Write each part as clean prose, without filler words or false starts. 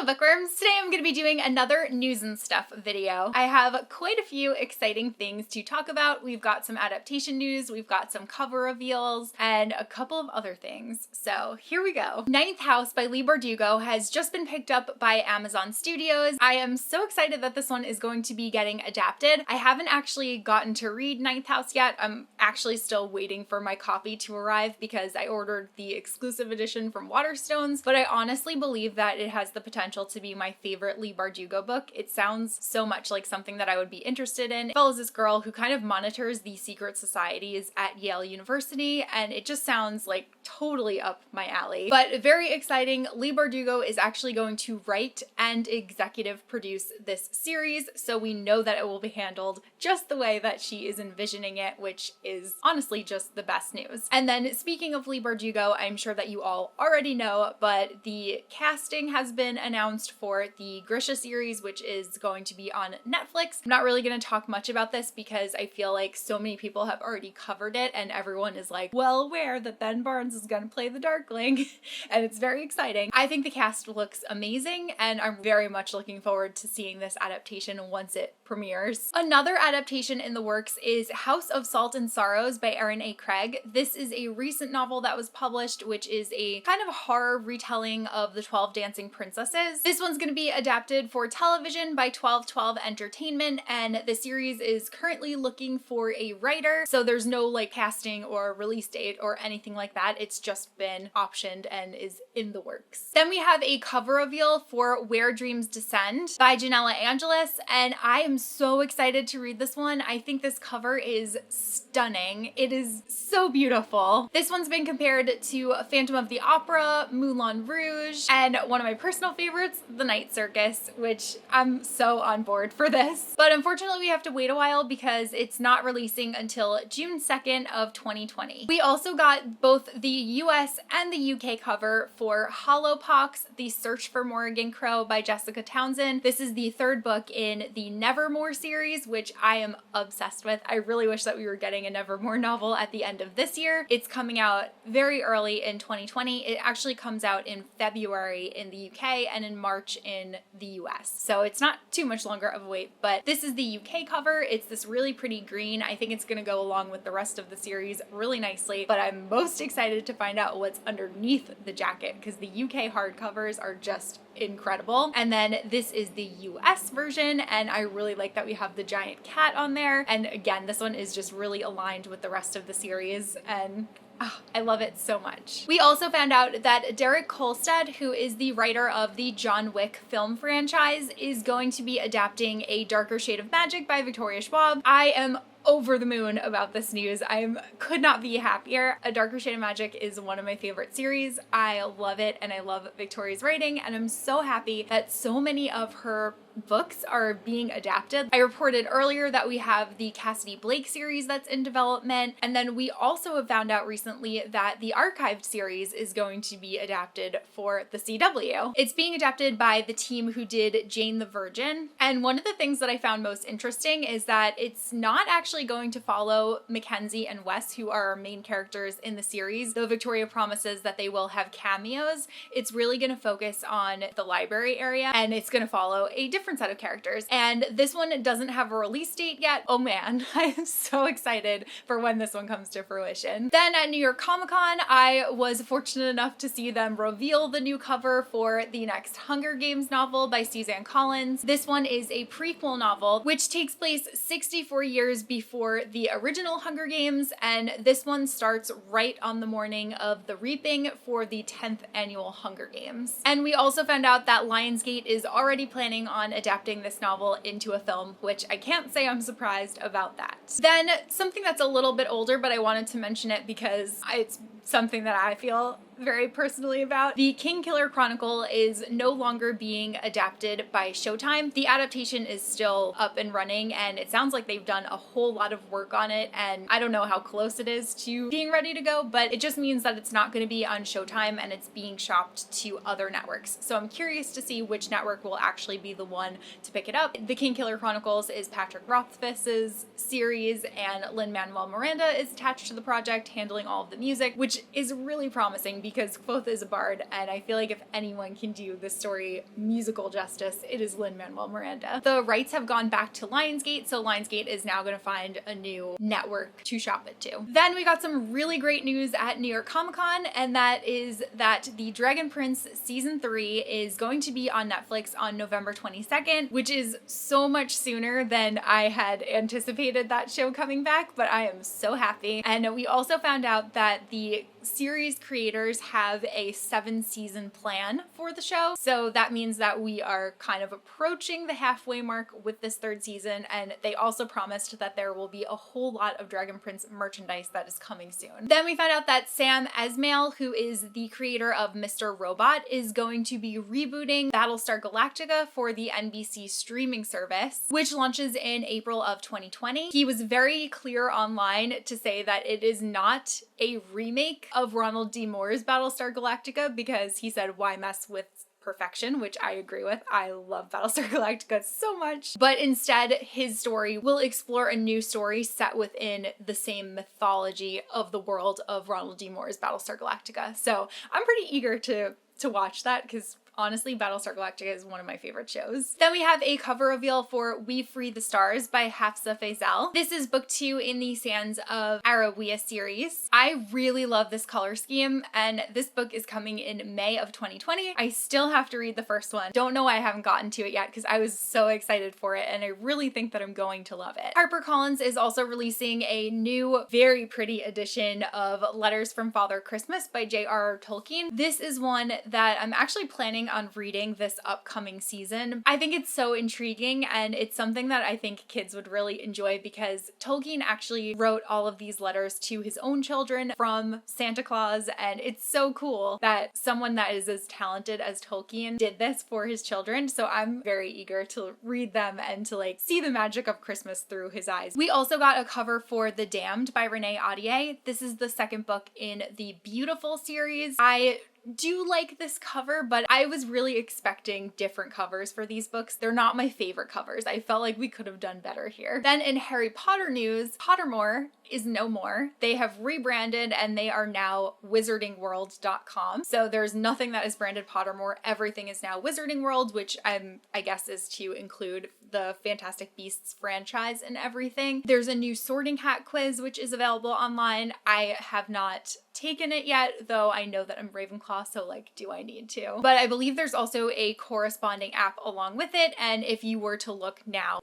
bookworms! Today I'm going to be doing another news and stuff video. I have quite a few exciting things to talk about. We've got some adaptation news, we've got some cover reveals, and a couple of other things. So here we go. Ninth House by Leigh Bardugo has just been picked up by Amazon Studios. I am so excited that this one is going to be getting adapted. I haven't actually gotten to read Ninth House yet. I'm actually still waiting for my copy to arrive because I ordered the exclusive edition from Waterstones, but I honestly believe that it has the potential to be my favorite Leigh Bardugo book. It sounds so much like something that I would be interested in. It follows this girl who kind of monitors the secret societies at Yale University, and it just sounds like totally up my alley. But very exciting, Leigh Bardugo is actually going to write and executive produce this series, so we know that it will be handled just the way that she is envisioning it, which is honestly just the best news. And then speaking of Leigh Bardugo, I'm sure that you all already know, but the casting has been announced for the Grisha series, which is going to be on Netflix. I'm not really going to talk much about this because I feel like so many people have already covered it and everyone is like well aware that Ben Barnes is going to play the Darkling and it's very exciting. I think the cast looks amazing and I'm very much looking forward to seeing this adaptation once it premieres. Another adaptation in the works is House of Salt and Sorrows by Erin A. Craig. This is a recent novel that was published, which is a kind of horror retelling of the 12 Dancing Princesses. This one's going to be adapted for television by 1212 Entertainment, and the series is currently looking for a writer, so there's no like casting or release date or anything like that. It's just been optioned and is in the works. Then we have a cover reveal for Where Dreams Descend by Janella Angelis, and I am so excited to read this one. I think this cover is stunning. It is so beautiful. This one's been compared to Phantom of the Opera, Moulin Rouge, and one of my personal favorites, The Night Circus, which I'm so on board for this. But unfortunately we have to wait a while because it's not releasing until June 2nd of 2020. We also got both the US and the UK cover for Hollowpox, The Search for Morrigan Crow by Jessica Townsend. This is the third book in the Nevermore series, which I am obsessed with. I really wish that we were getting a Nevermore novel at the end of this year. It's coming out very early in 2020. It actually comes out in February in the UK and in March in the US. So it's not too much longer of a wait, but this is the UK cover. It's this really pretty green. I think it's going to go along with the rest of the series really nicely, but I'm most excited to find out what's underneath the jacket because the UK hardcovers are just incredible. And then this is the US version, and I really like that we have the giant cat on there. And again, this one is just really aligned with the rest of the series, and I love it so much. We also found out that Derek Kolstad, who is the writer of the John Wick film franchise, is going to be adapting A Darker Shade of Magic by Victoria Schwab. I am over the moon about this news. I could not be happier. A Darker Shade of Magic is one of my favorite series. I love it and I love Victoria's writing, and I'm so happy that so many of her books are being adapted. I reported earlier that we have the Cassidy Blake series that's in development, and then we also have found out recently that the Archived series is going to be adapted for the CW. It's being adapted by the team who did Jane the Virgin, and one of the things that I found most interesting is that it's not actually going to follow Mackenzie and Wes, who are our main characters in the series, though Victoria promises that they will have cameos. It's really going to focus on the library area, and it's going to follow a different set of characters. And this one doesn't have a release date yet. Oh man, I am so excited for when this one comes to fruition. Then at New York Comic Con, I was fortunate enough to see them reveal the new cover for the next Hunger Games novel by Suzanne Collins. This one is a prequel novel, which takes place 64 years before the original Hunger Games, and this one starts right on the morning of the reaping for the 10th annual Hunger Games. And we also found out that Lionsgate is already planning on adapting this novel into a film, which I can't say I'm surprised about that. Then something that's a little bit older, but I wanted to mention it because it's something that I feel very personally about. The Kingkiller Chronicle is no longer being adapted by Showtime. The adaptation is still up and running, and it sounds like they've done a whole lot of work on it, and I don't know how close it is to being ready to go, but it just means that it's not going to be on Showtime and it's being shopped to other networks. So I'm curious to see which network will actually be the one to pick it up. The Kingkiller Chronicles is Patrick Rothfuss's series, and Lin-Manuel Miranda is attached to the project, handling all of the music, which is really promising because Quoth is a bard, and I feel like if anyone can do this story musical justice, it is Lin-Manuel Miranda. The rights have gone back to Lionsgate, so Lionsgate is now going to find a new network to shop it to. Then we got some really great news at New York Comic Con, and that is that the Dragon Prince Season 3 is going to be on Netflix on November 22nd, which is so much sooner than I had anticipated that show coming back, but I am so happy. And we also found out that the series creators have a 7-season plan for the show. So that means that we are kind of approaching the halfway mark with this 3rd season. And they also promised that there will be a whole lot of Dragon Prince merchandise that is coming soon. Then we found out that Sam Esmail, who is the creator of Mr. Robot, is going to be rebooting Battlestar Galactica for the NBC streaming service, which launches in April of 2020. He was very clear online to say that it is not a remake of Ronald D. Moore's Battlestar Galactica, because he said, why mess with perfection, which I agree with. I love Battlestar Galactica so much. But instead, his story will explore a new story set within the same mythology of the world of Ronald D. Moore's Battlestar Galactica. So I'm pretty eager to watch that, because honestly, Battlestar Galactica is one of my favorite shows. Then we have a cover reveal for We Free the Stars by Hafsa Faisal. This is book 2 in the Sands of Arawiya series. I really love this color scheme, and this book is coming in May of 2020. I still have to read the first one. Don't know why I haven't gotten to it yet, because I was so excited for it, and I really think that I'm going to love it. HarperCollins is also releasing a new, very pretty edition of Letters from Father Christmas by J.R.R. Tolkien. This is one that I'm actually planning on reading this upcoming season. I think it's so intriguing, and it's something that I think kids would really enjoy, because Tolkien actually wrote all of these letters to his own children from Santa Claus, and it's so cool that someone that is as talented as Tolkien did this for his children. So I'm very eager to read them and to see the magic of Christmas through his eyes. We also got a cover for The Damned by Renee Ahdieh. This is the 2nd book in the Beautiful series. I do like this cover, but I was really expecting different covers for these books. They're not my favorite covers. I felt like we could have done better here. Then in Harry Potter news, Pottermore is no more. They have rebranded, and they are now wizardingworld.com. So there's nothing that is branded Pottermore. Everything is now Wizarding World, which I guess is to include the Fantastic Beasts franchise and everything. There's a new Sorting Hat quiz, which is available online. I have not taken it yet, though I know that I'm Ravenclaw, so do I need to? But I believe there's also a corresponding app along with it, and if you were to look now,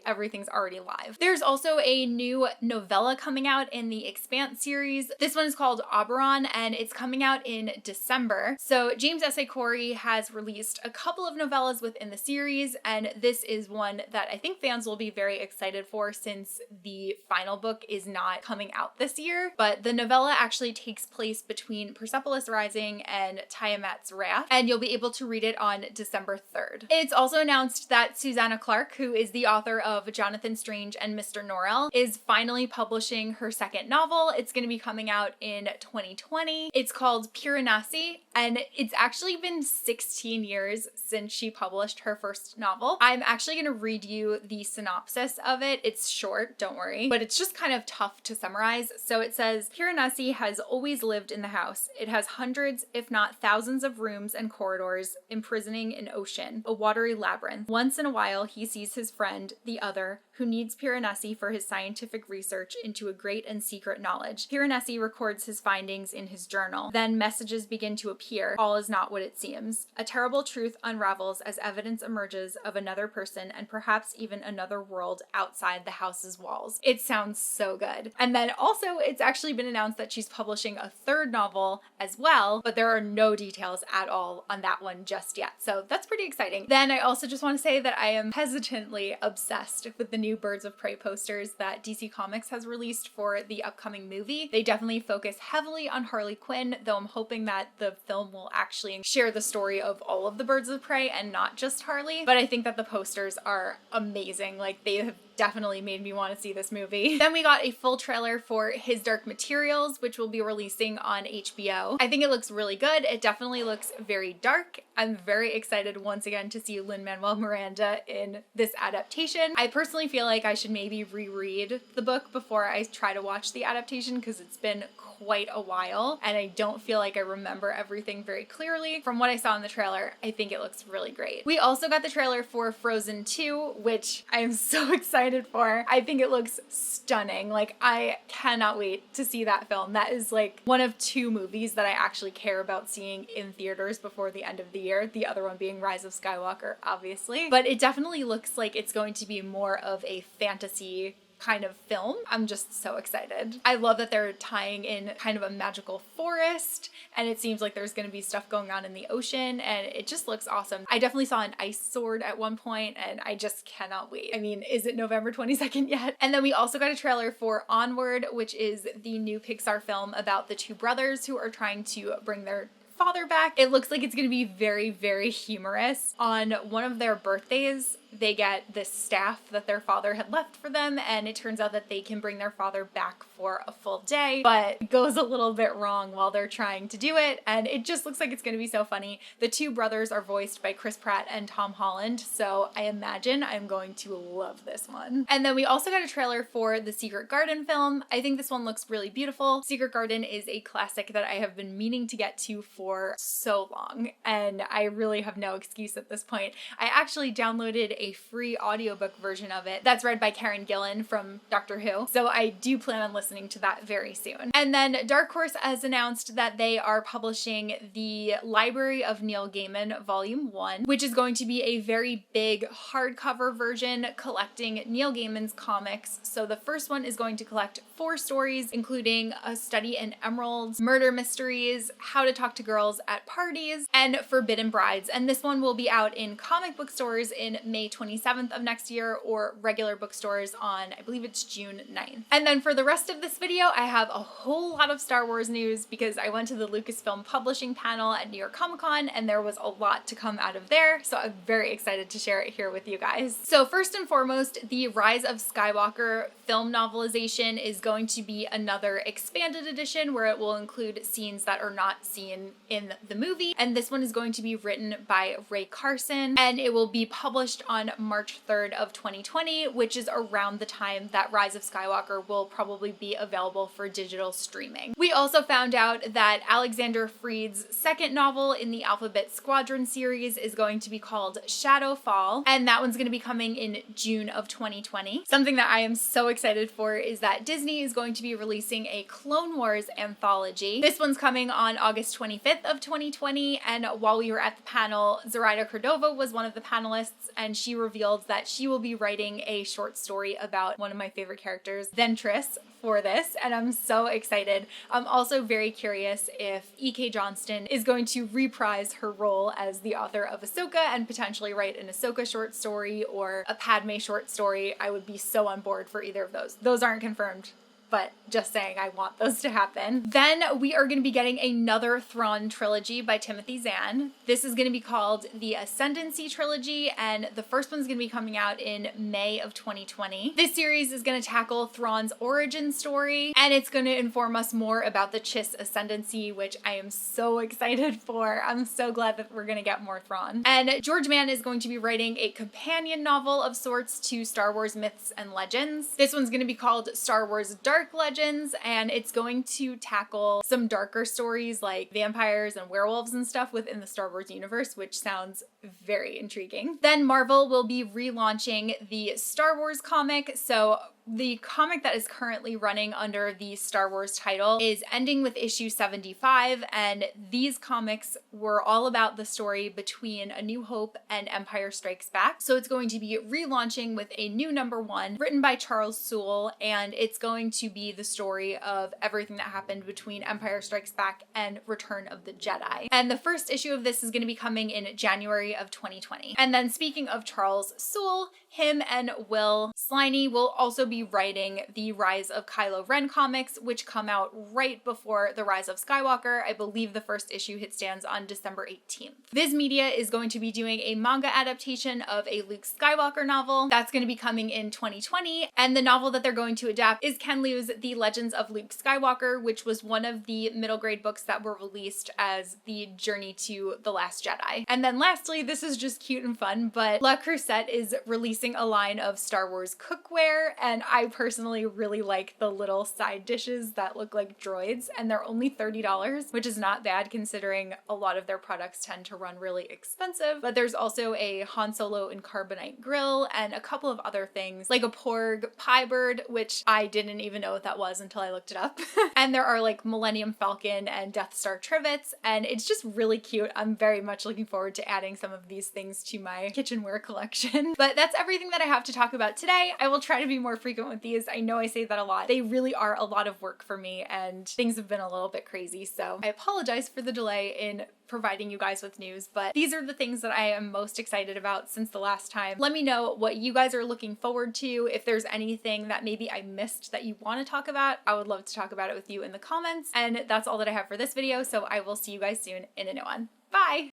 everything's already live. There's also a new novella coming out in the Expanse series. This one is called Oberon, and it's coming out in December. So James S.A. Corey has released a couple of novellas within the series, and this is one that I think fans will be very excited for, since the final book is not coming out this year. But the novella actually takes place between Persepolis Rising and Tiamat's Wrath, and you'll be able to read it on December 3rd. It's also announced that Susanna Clarke, who is the author of Jonathan Strange and Mr. Norrell, is finally publishing her 2nd novel. It's going to be coming out in 2020. It's called Piranesi, and it's actually been 16 years since she published her first novel. I'm actually going to read you the synopsis of it. It's short, don't worry, but it's just kind of tough to summarize. So it says, Piranesi has always lived in the house. It has hundreds, if not thousands of rooms and corridors, imprisoning an ocean, a watery labyrinth. Once in a while, he sees his friend, the other, who needs Piranesi for his scientific research into a great and secret knowledge. Piranesi records his findings in his journal. Then messages begin to appear. All is not what it seems. A terrible truth unravels as evidence emerges of another person and perhaps even another world outside the house's walls. It sounds so good. And then also, it's actually been announced that she's publishing a 3rd novel as well, but there are no details at all on that one just yet. So that's pretty exciting. Then I also just want to say that I am hesitantly obsessed with the new Birds of Prey posters that DC Comics has released for the upcoming movie. They definitely focus heavily on Harley Quinn, though I'm hoping that the film will actually share the story of all of the Birds of Prey and not just Harley. But I think that the posters are amazing. They have definitely made me want to see this movie. Then we got a full trailer for His Dark Materials, which will be releasing on HBO. I think it looks really good. It definitely looks very dark. I'm very excited once again to see Lin-Manuel Miranda in this adaptation. I personally feel like I should maybe reread the book before I try to watch the adaptation, because it's been quite a while, and I don't feel like I remember everything very clearly. From what I saw in the trailer, I think it looks really great. We also got the trailer for Frozen 2, which I am so excited for. I think it looks stunning. Like, I cannot wait to see that film. That is like one of 2 movies that I actually care about seeing in theaters before the end of the year. The other one being Rise of Skywalker, obviously. But it definitely looks like it's going to be more of a fantasy kind of film. I'm just so excited. I love that they're tying in kind of a magical forest, and it seems like there's going to be stuff going on in the ocean, and it just looks awesome. I definitely saw an ice sword at one point, and I just cannot wait. I mean, is it November 22nd yet? And then we also got a trailer for Onward, which is the new Pixar film about the 2 brothers who are trying to bring their father back. It looks like it's going to be very, very humorous. On one of their birthdays, they get this staff that their father had left for them, and it turns out that they can bring their father back for a full day, but it goes a little bit wrong while they're trying to do it, and it just looks like it's going to be so funny. The 2 brothers are voiced by Chris Pratt and Tom Holland, so I imagine I'm going to love this one. And then we also got a trailer for the Secret Garden film. I think this one looks really beautiful. Secret Garden is a classic that I have been meaning to get to for so long, and I really have no excuse at this point. I actually downloaded a free audiobook version of it that's read by Karen Gillan from Doctor Who, so I do plan on listening to that very soon. And then Dark Horse has announced that they are publishing the Library of Neil Gaiman Volume 1, which is going to be a very big hardcover version collecting Neil Gaiman's comics. So the first one is going to collect 4 stories, including A Study in Emeralds, Murder Mysteries, How to Talk to Girls at Parties, and Forbidden Brides. And this one will be out in comic book stores in May 27th of next year, or regular bookstores on, I believe it's June 9th. And then for the rest of this video, I have a whole lot of Star Wars news because I went to the Lucasfilm publishing panel at New York Comic Con, and there was a lot to come out of there, so I'm very excited to share it here with you guys. So first and foremost, the Rise of Skywalker film novelization is going to be another expanded edition where it will include scenes that are not seen in the movie, and this one is going to be written by Ray Carson, and it will be published on March 3rd of 2020, which is around the time that Rise of Skywalker will probably be available for digital streaming. We also found out that Alexander Freed's second novel in the Alphabet Squadron series is going to be called Shadowfall, and that one's going to be coming in June of 2020. Something that I am so excited for is that Disney is going to be releasing a Clone Wars anthology. This one's coming on August 25th of 2020, and while we were at the panel, Zoraida Cordova was one of the panelists, and she revealed that she will be writing a short story about one of my favorite characters, Ventress, for this, and I'm so excited. I'm also very curious if E.K. Johnston is going to reprise her role as the author of Ahsoka and potentially write an Ahsoka short story or a Padme short story. I would be so on board for either of those. Those aren't confirmed, but just saying, I want those to happen. Then we are going to be getting another Thrawn trilogy by Timothy Zahn. This is going to be called the Ascendancy Trilogy, and the first one's going to be coming out in May of 2020. This series is going to tackle Thrawn's origin story, and it's going to inform us more about the Chiss Ascendancy, which I am so excited for. I'm so glad that we're going to get more Thrawn. And George Mann is going to be writing a companion novel of sorts to Star Wars Myths and Legends. This one's going to be called Star Wars Dark Legends, and it's going to tackle some darker stories like vampires and werewolves and stuff within the Star Wars universe, which sounds very intriguing. Then Marvel will be relaunching the Star Wars comic. So the comic that is currently running under the Star Wars title is ending with issue 75, and these comics were all about the story between A New Hope and Empire Strikes Back. So it's going to be relaunching with a new #1 written by Charles Soule, and it's going to be the story of everything that happened between Empire Strikes Back and Return of the Jedi. And the first issue of this is going to be coming in January of 2020. And then speaking of Charles Soule, him and Will Sliney will also be writing the Rise of Kylo Ren comics, which come out right before the Rise of Skywalker. I believe the first issue hit stands on December 18th. Viz Media is going to be doing a manga adaptation of a Luke Skywalker novel. That's going to be coming in 2020, and the novel that they're going to adapt is Ken Liu's The Legends of Luke Skywalker, which was one of the middle grade books that were released as the Journey to the Last Jedi. And then lastly, this is just cute and fun, but Le Creuset is releasing a line of Star Wars cookware, and I personally really like the little side dishes that look like droids, and they're only $30, which is not bad considering a lot of their products tend to run really expensive. But there's also a Han Solo and carbonite grill and a couple of other things like a Porg pie bird, which I didn't even know what that was until I looked it up. And there are like Millennium Falcon and Death Star trivets, and it's just really cute. I'm very much looking forward to adding some of these things to my kitchenware collection. But that's everything that I have to talk about today. I will try to be more frequent with these. I know I say that a lot. They really are a lot of work for me, and things have been a little bit crazy, so I apologize for the delay in providing you guys with news, but these are the things that I am most excited about since the last time. Let me know what you guys are looking forward to. If there's anything that maybe I missed that you want to talk about, I would love to talk about it with you in the comments. And that's all that I have for this video, so I will see you guys soon in a new one. Bye!